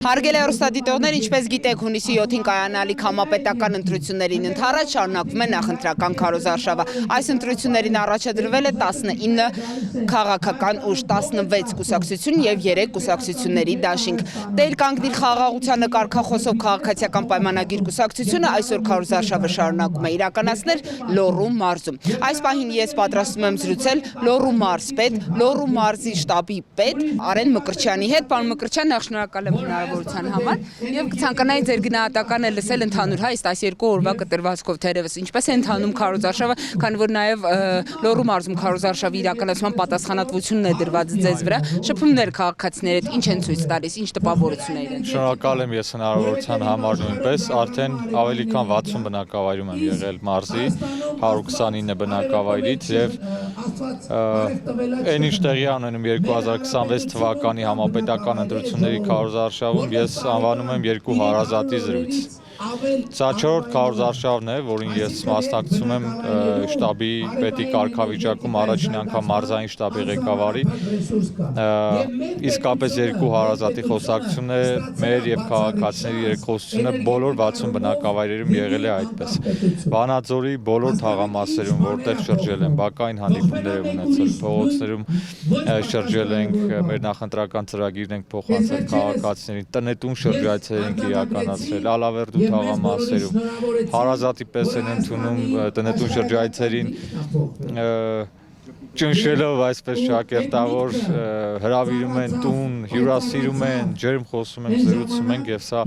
Հարգելի հեռուստադիտողներ, ինչպես գիտեք, հունիսի 7-ին կայանալիք համապետական ընտրություններին ընդառաջ շարունակվում է նախընտրական քարոզարշավը։ Այս ընտրություններին առաջադրվել է 19 քաղաքական ուժ, 16 կուսակցություն եւ 3 կուսակցությունների դաշինք։ Տեր կանգնիր խաղաղությանը կարգախոսով քաղաքացիական պայմանագիր կուսակցությունը այսօր քարոզարշավը շարունակում է իրականացնել Լոռու մարզում։ Այս պահին ես պատրաստվում եմ զրուցել Լոռու մարզպետ, Լոռու մարզի շտաբի պետ Արեն Մկրտչյանի հետ։ Պարոն Մկրտչյան, նախ շնորհակալ եմ համար եւ կցանկանայի ձեր գնահատականը լսել ընդհանուր այս 12 օրվա կտրվածքով թերևս ինչպես է ընթանում քարոզարշավը, քանի որ նաեւ Լոռու մարզում քարոզարշավի իրականացման պատասխանատվությունն է դրված ձեզ վրա, շփումներ քաղաքացիներիդ ինչ են ցույց տալիս, ինչ տպավորություններ են։ Շնորհակալ եմ ես հնարավորության համար նույնպես, արդեն ավելի քան 60 բնակավայրում եմ եղել մարզի 129 բնակավայրից եւ այն ինչ տեղի ունենում 2026 թվականի համապետական ընտրությունների քարոզարշավում ես անվանում եմ երկու հարազատի զրույց։ Սա 4-րդ քարոզարշավն է, որին ես մասնակցում եմ շտաբի պետի կարգավիճակում առաջին անգամ մարզային շտաբի ղեկավարի։ Իսկապես երկու հարազատի խոսակցությունն է մեր եւ քաղաքացիների երկխոսությունը բոլոր 60 բնակավայրերում եղել է այդպես։ Վանաձորի բոլոր թաղամասերում, որտեղ շրջել եմ, բակային հանդիպումներ եմ ունեցել, փողոցներում շրջել ենք, մեր նախընտրական ծրագիրն ենք փոխանցել քաղաքացիներին, տնետուն շրջայցեր ենք իրականացրել, Ալավերդու թաղամասերում, հարազատի պես են ընդունում տնետուն շրջայցերին ճնշելով այսպես շակերտավոր հրավիրում են տուն, հյուրասիրում են, ջերմ խոսում են, զրուցում են եւ սա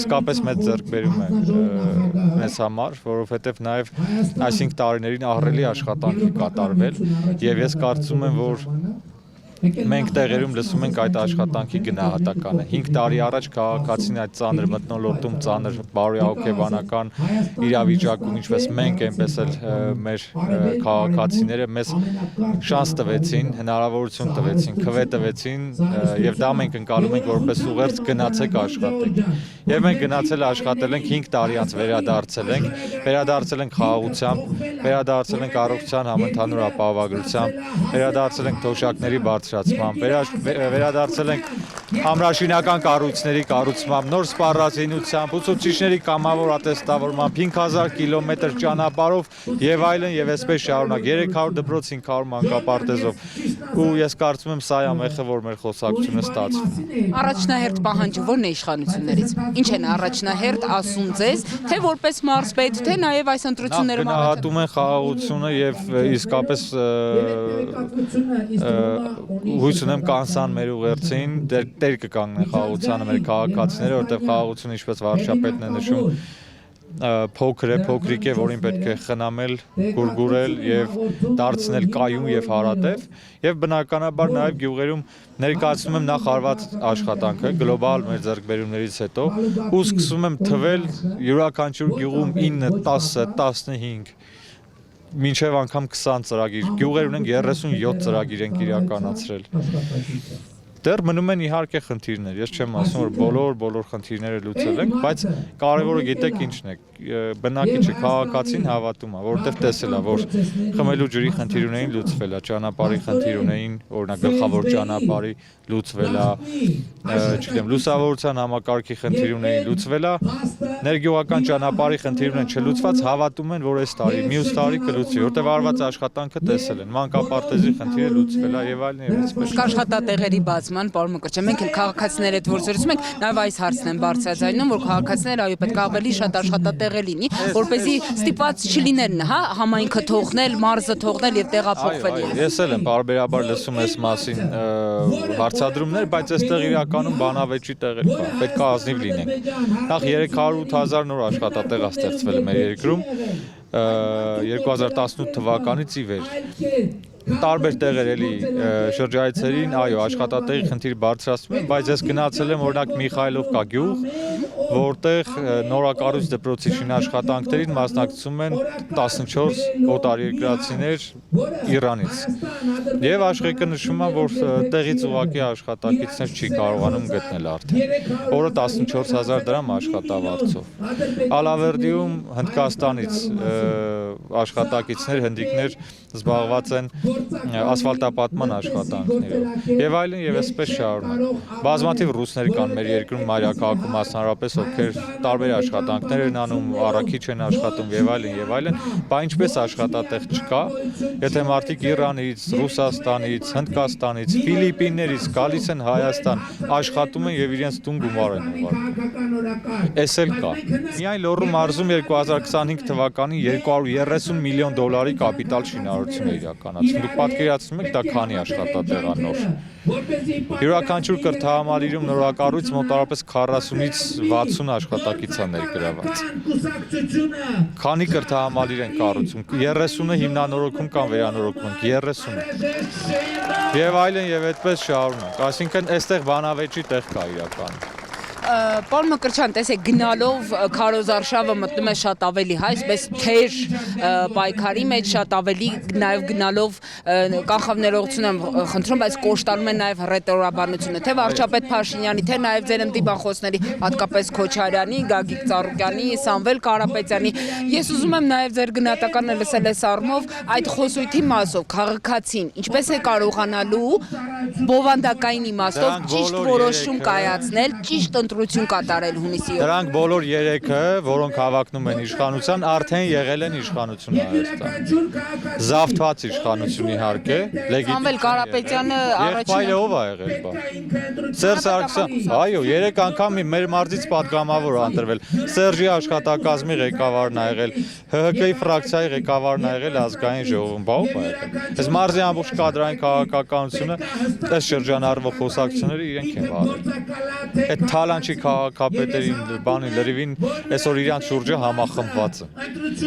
իսկապես մեծ ձեռքբերում է մեզ համար, որովհետեւ նաեւ այս 5 տարիներին ահռելի աշխատանք է կատարվել եւ ես կարծում եմ, որ մենք տեղերում լսում ենք այդ աշխատանքի գնահատականը։ 5 տարի առաջ քաղաքացին այդ ծանր մթնոլորտում, ծանր բարոյահոգեբանական իրավիճակում, ինչպես մենք, այնպես էլ մեր քաղաքացիները մեզ շանս տվեցին, հնարավորություն տվեցին, քվե տվեցին եւ դա մենք ընկալում ենք որպես ուղերձ գնացեք աշխատեք։ Եվ մենք գնացել աշխատել ենք 5 տարի անց վերադարձել ենք խաղաղությամբ, վերադարձել ենք առողջության համընդհանուր ապահովագրությամբ, վերադարձել ենք թոշակների վերադարձել ենք ամրաշինական կառույցների կառուցմամբ, նոր սպառազինությամբ, ուսուցիչների կամավոր ատեստավորմամբ, 5000 կիլոմետր ճանապարհով եւ այլն եւ այսպես շարունակ 300 դպրոց 500 մանկապարտեզով ու ես կարծում եմ սա է ամենը որ մեր խոսակցությունը ստացվում։ Առաջնահերթ պահանջը ո՞րն է իշխանություններից։ Ինչ են առաջնահերթ ասում ձեզ, թե որպես մարզպետ, թե նաեւ այս ընտրություններում գնահատում են խաղաղությունը եւ իսկապես հույս ունեմ կանսան մեր ուղերձին, դեր կկանգնեն խաղաղությանը մեր քաղաքացիները, որտեղ խաղաղությունը ինչպես վարչապետն է նշում փոքր է, փոքրիկ է, որին պետք է խնամել, գուրգուրել եւ դարձնել կայուն եւ հարատև եւ բնականաբար նաեւ գյուղերում ներկայացնում եմ նախ արված աշխատանքը գլոբալ մեր ձեռքբերումներից հետո ու սկսում եմ թվել յուրաքանչյուր գյուղում 9, 10, 15 մինչև անգամ 20 ծրագիր, գյուղեր ունենք 37 ծրագիր ենք իրականացրել։ Դեռ մնում են իհարկե խնդիրներ, ես չեմ ասում, որ բոլոր խնդիրները լուծել ենք, բայց կարևորը գիտեք ինչն է, բնակիչը քաղաքացին հավատում է, որովհետև տեսել է, որ խմելու ջրի խնդիր ունեին լուծվել է, ճանապարհի խնդիր ունեին, օրինակ գլխավոր ճանապարհի լուծվել է, չգիտեմ, լուսավորության համակարգի խնդիր ունեին լուծվել է, ներգյուղական ճանապարհի խնդիր ունեն չլուծված, հավատում են, որ այս տարի, մյուս տարի կլուծվի, որտեղ արված աշխատանքը տեսել են, մանկապարտեզի խնդիրը լուծվել է եւ այլն եւ այսպես։ Աշխատատեղերի բացման, պարոն Մկրտչյան, մենք էլ քաղաքացիների հետ որ զրուցում ենք, նաեւ այս հարցն են բարձրաձայնում, որ քաղաքացիները այո պետք է ավելի շատ աշխատատեղեր լինի, որպեսզի ստիպված չլինեն, հա, համայնքը թողնել, մարզը թողնել եւ տեղափոխվել։ Ես էլ եմ բարբերաբար լսում այս մասին հարցադրումներ, բայց այստեղ իրականում բանավեճի տեղեր կան, պետք է ազնիվ լինենք։ Նախ 308,000 նոր աշխատատեղ է ստեղծվել մեր երկրում 2018 թվականից ի վեր։ Տարբեր տեղեր էլի շրջայցերին, այո, աշխատատեղի խնդիր բարձրացնում են, բայց ես գնացել եմ օրինակ Միխայելովկա գյուղ, որտեղ նորակառույց դպրոցի շինաշխատանքներին մասնակցում են 14 օտարերկրացիներ Իրանից։ Եվ աշխարհը նշում է, որ տեղից ուղղակի աշխատակիցներ չի կարողանում գտնել արդեն։ Օրը 14,000 դրամ աշխատավարձով։ Ալավերդիում Հնդկաստանից աշխատակիցներ, հնդիկներ զբաղված են ասֆալտապատման աշխատանքներով։ Եվ այլն եւ այսպես շարունակ։ Բազմաթիվ ռուսներ կան մեր երկրում մայրաքաղաքում մասնարարապես, ովքեր տարբեր աշխատանքներ են անում, առաքիչ են աշխատում եւ այլն, բայց ինչպես աշխատատեղ չկա, եթե մարդիկ Իրանից, Ռուսաստանից, Հնդկաստանից, Ֆիլիպիններից գալիս են Հայաստան, աշխատում են եւ իրենց տուն գումար են ուղարկում։ Էս էլ կա։ Միայն Լոռու մարզում 2025 թվականին 230 միլիոն դոլարի կապիտալ շինարարություն է իրականացվում։ Դուք պատկերացնում եք դա քանի աշխատատեղ է նոր։ Յուրաքանչյուր կրթահամալիրում նորակառույց մոտավորապես 40-ից 60 աշխատակից է ներգրաված։ Քանի կրթահամալիր են կառուցում, 30-ը հիմնանորոգում կամ վերանորոգում են, 30-ը։ Եվ այլն եւ այդպես շարունակ։ Այսինքն այստեղ բանավեճի տեղ կա իրականում։ Պարոն Մկրտչյան, տեսեք, գնալով քարոզարշավը մտնում է շատ ավելի հայ, այսպես թեր պայքարի մեջ շատ ավելի նաև գնալով կանխավ ներողություն եմ խնդրում, բայց կոշտանում է նաև հռետորաբանությունը, թե վարչապետ Փաշինյանի, թե նաև ձեր ընդդիմախոսների, հատկապես Քոչարյանի, Գագիկ Ծառուկյանի, Սամվել Կարապետյանի։ Ես ուզում եմ նաև ձեր գնահատականը լսել այս առումով այդ խոսույթի մասով, քաղաքացին ինչպես է կարողանալու բովանդակային իմաստով ճիշտ որոշում կայացնել, ճիշտ ընտրություն կատարել հունիսի 7-ին։ Դրանք բոլոր երեքը, որոնք հավակնում են իշխանության, արդեն եղել են իշխանություն Հայաստանում։ Զավթված իշխանություն իհարկե, լեգիտիմ։ Սամվել Կարապետյանը Եղբայրը ով է եղել, բա։ Սերժ Սարգսյան, այո, 3 անգամ մեր մարզից պատգամավոր է ընտրվել։ Սերժի աշխատակազմի ղեկավարն է եղել, ՀՀԿ-ի ֆրակցիայի ղեկավարն է եղել ազգային ժողովում, բա ով է եղել։ Այս մարզի ամբողջ կադրային քաղաքականությունը, այս շրջանառվող խոսակցությունները իրենք են վարել։ Այդ թալանչի քաղաքապետերին բանի լրիվին այսօր իրանց շուրջը համախմբված է։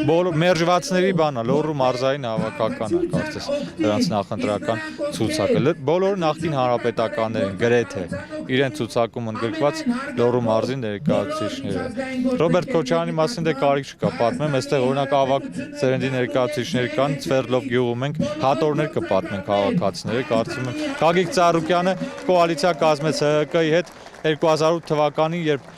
Բոլոր մերժվածների բանա, Լոռու մարզային հավաքական է, կարծես դրանց նախընտրական ցուցակը։ Բոլորը նախկին հանրապետականներ են, գրեթե իրեն ցուցակում ընդգրկված Լոռու մարզի ներկայացուցիչները։ Ռոբերտ Քոչարյանի մասին դե կարիք չկա, պատմեմ, այստեղ օրինակ ավագ սերնդի ներկայացուցիչներ կան, Սվերդլով գյուղում ենք, հատորներ կպատմեն քաղաքացիները, կարծում եմ Գագիկ Ծառուկյանը կոալիցիա կազմեց ՀՀԿ-ի հետ 2008 թվականին, երբ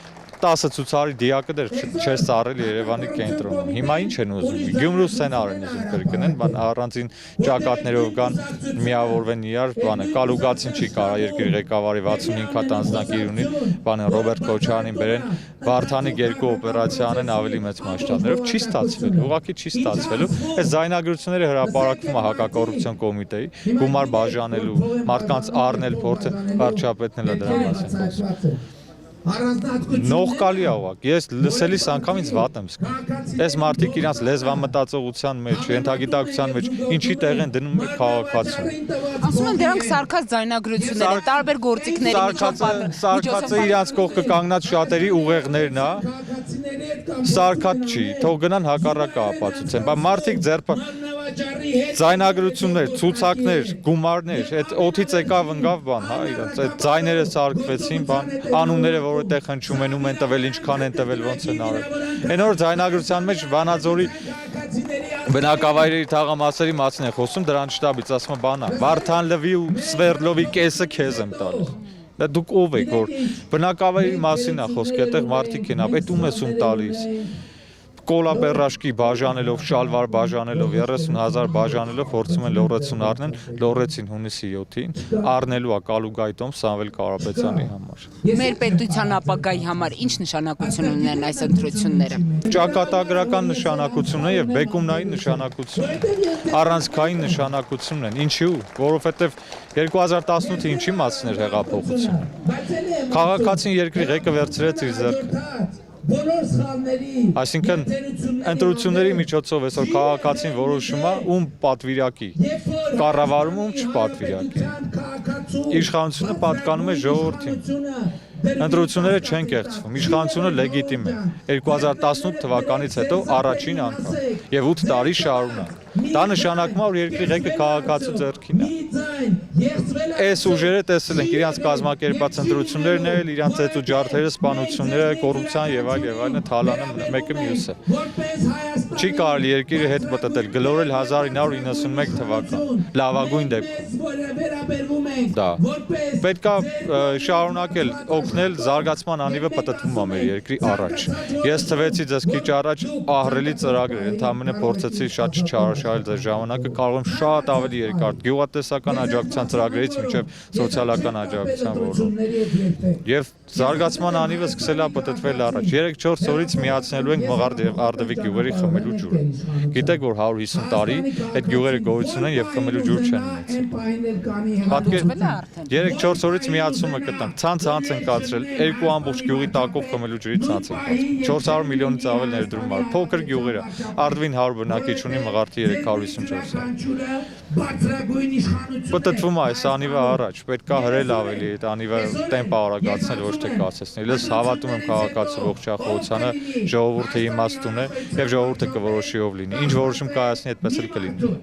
10 ցուցարի դիակը դեռ չես ծառել Երևանի կենտրոնում։ Հիմա ինչ են ուզում։ Գյումրու սցենար են ուզում կրկնեն, բան առանձին ճակատներով կան, միավորվեն իրար, բանը Կալուգացին չի կարա երկրի ղեկավարի 65 հատ անձնակիր ունի, բանը Ռոբերտ Քոչարյանին բերեն, Վարդանի 2 օպերացիա անեն ավելի մեծ մասշտաբներով, չի ստացվել, ուղղակի չի ստացվելու։ Այս զայնագրությունները հրապարակվում է հակակոռուպցիոն կոմիտեի, գումար բաժանելու, մարդկանց առնել փորձը, վարչապետն էլ դրա մասին խոսում։ Նողկալի ավակ, ես լսելիս անգամից վատ եմ զգում։ Այս մարդիկ իրանց լեզվամտածողության մեջ, ենթագիտակցության մեջ ինչի տեղ են դնում քաղաքացուն։ Ասում են դրանք սարքած ձայնագրություններ են, տարբեր գործիքների միջով սարքածը իրանց կողքը կանգնած շատերի ուղեղներն է։ Սարքած չի, թող գնան հակառակը ապացուցեն։ Բայց մարդիկ ձայնագրություններ, ցուցակներ, գումարներ, այդ օթից եկավ ընկավ բան, հա, իրանց այդ ձայները սարքվեցին, բան, անունները որ այդտեղ հնչում են, ում են տվել, ինչքան են տվել, ոնց են արել։ Այն որ ձայնագրության մեջ Վանաձորի բնակավայրերի թաղամասերի մասին է խոսում, դրան շտաբից ասում է բանա, Վարդան լվի ու Սվերդլովի կեսը քեզ եմ տալիս։ Դա դուք ով եք, որ բնակավայրի մասին է խոսքը, այդտեղ մարդիկ են, այդ ում ես ում տալիս։ Կոլապերաշկի բաժանելով, շալվար բաժանելով, 30,000 բաժանելով փորձում են լոռեցուն առնեն, լոռեցին հունիսի 7-ին, առնելու է Կալուգայտում Սամվել Կարապետյանի համար։ Մեր պետության ապագայի համար ինչ նշանակություն ունեն այս ընտրությունները։ Ճակատագրական նշանակություն է եւ բեկումնային նշանակություն, առանցքային նշանակություն են։ Ինչու՞, որովհետեւ 2018-ը ինչի մասին էր հեղափոխությունը։ Քաղաքացին երկրի ղեկը վերցրեց իր ձեռքը։ Այսինքն ընտրությունների միջոցով այսօր քաղաքացին որոշում է ում պատվիրակի, կառավարում ում չպատվիրակի։ Իշխանությունը պատկանում է ժողովրդին։ Ընտրությունները չեն կեղծվում, իշխանությունը լեգիտիմ է 2018 թվականից հետո առաջին անգամ եւ 8 տարի շարունակ։ Դա նշանակում է, որ երկրի ղեկը քաղաքացու ձեռքին է։ Այս ուժերը տեսել ենք իրանց կազմակերպած ընտրություններն էլ, իրանց այդ ու ջարդերը, սպանությունները, կոռուպցիան եւ այլն թալանը մեկը մյուսը։ Չի կարելի երկիրը հետ մտնել, գլորել 1991 թվական, լավագույն դեպքում։ Դա պետք է շարունակել օգնել զարգացման անիվը պատտվում է մեր երկրի առաջ։ Ես թվեցի ձեզ քիչ առաջ ահռելի ծրագրեր, ընդհանրապես փորձեցի շատ չչարաշահել ձեր ժամանակը, կարող եմ շատ ավելի երկար գյուղատնտեսական աջակցության ծրագրերից մինչև սոցիալական աջակցության ոլորտ։ Եվ զարգացման անիվը սկսել է պատտվել առաջ։ 3-4 օրից միացնելու ենք Մղարդ եւ Արդվի գյուղերի խմելու ջուրը։ Գիտեք, որ 150 տարի այդ գյուղերը գոյություն են եւ խմելու ջուր չեն ունեցել։ 3-4 օրից միացումը կտանք։ Ցանց են կացրել 2 ամբողջ գյուղի տակով խմելու ջրի ցանց են կացրել։ 400 միլիոնից ավել ներդրում ար։ Փոքր գյուղերը։ Արդվին 100 բնակիչ ունի, Մղարդի 354։ Պատտվում է այս անիվը առաջ, պետք է հրել ավելի այդ անիվը տեմպը արագացնել, ոչ թե կացեցնել։ Ես հավատում եմ քաղաքացու ողջախոհությանը, ժողովուրդը իմաստուն է եւ ժողովուրդը կորոշի ով լինի։ Ինչ որոշում կայացնի, այդպես էլ կլինի։